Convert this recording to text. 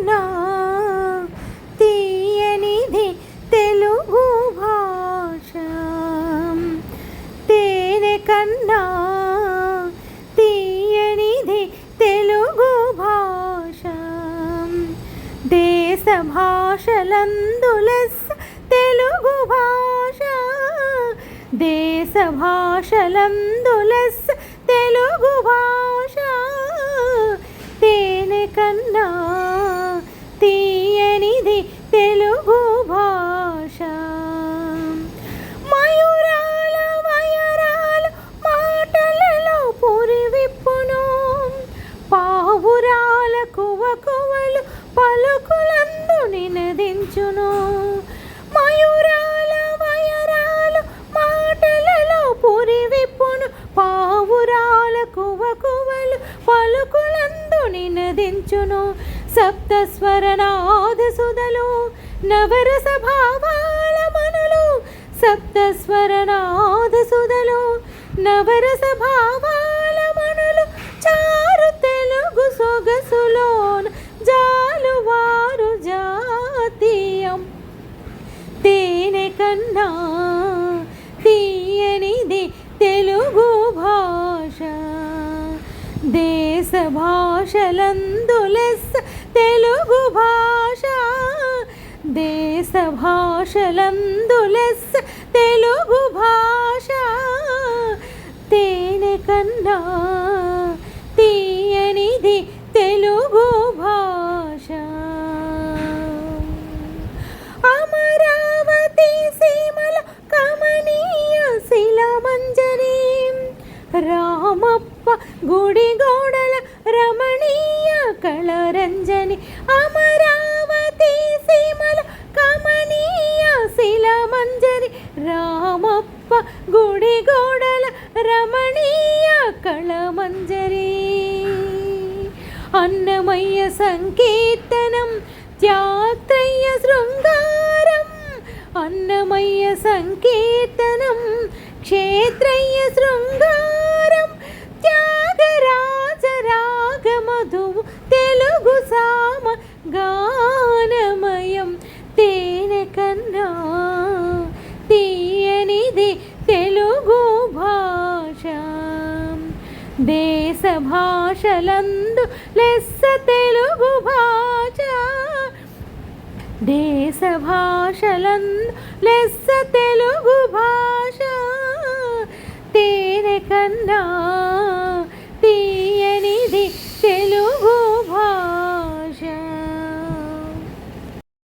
కన్నా తీయనిది తెలుగు భాష, తేనె కన్నా తీయనిది తెలుగు భాష. దేశ భాషలందు లెస్స తెలుగు భాష, దేశ భాషలందు లెస్స తెలుగు భాష. తేనె కన్నా తీయనిది తెలుగు భాష. మయూరాల వయరాలు మాటలలో పురివిప్పును, పావురాల కువకువలు పలుకులందు నినదించును. మయూరాల వయరాలు మాటలలో పురివిప్పును, పావురాల కువకువలు పలుకులందు నినదించును. సప్తస్వరనాద సుధలు నవరస భావాల మనులు, సప్తస్వరనాద సుధలు నవరస భావాల మనులు. చారు తెలుగు సొగసులోన జాలువారు జాతీయం. తేనె కన్నా తీయనిది తెలుగు భాష, దేశ భాషలందు లెస్స తెలుగు భాష, దేశ భాషలందు లెస్స తెలుగు భాష. తేనె కన్నా తీయనిది తెలుగు భాష. అమరావతి సీమల కమనీయ శిలామంజరి, రామప్ప గుడి గోడల రమణీయ కళరంజని. అమరావతి సీమల కమనీయ శిలామంజరి, రామప్ప గుడి గోడల రమణీయ కళమంజరి. అన్నమయ్య సంకీర్తనం త్యాత్రయ్య శృంగారం, అన్నమయ్య సంకీర్తనం క్షేత్రయ్య శృంగారం. త్యాగరాజ రాగమధువు తెలుగు సామ గానమయం. తేనె కన్నా తీయనిది తెలుగు భాష, దేశ భాషలందు లెస్స తెలుగు భాష, దేశ భాషలందు లెస్స తెలుగు భాష. తేనె కన్నా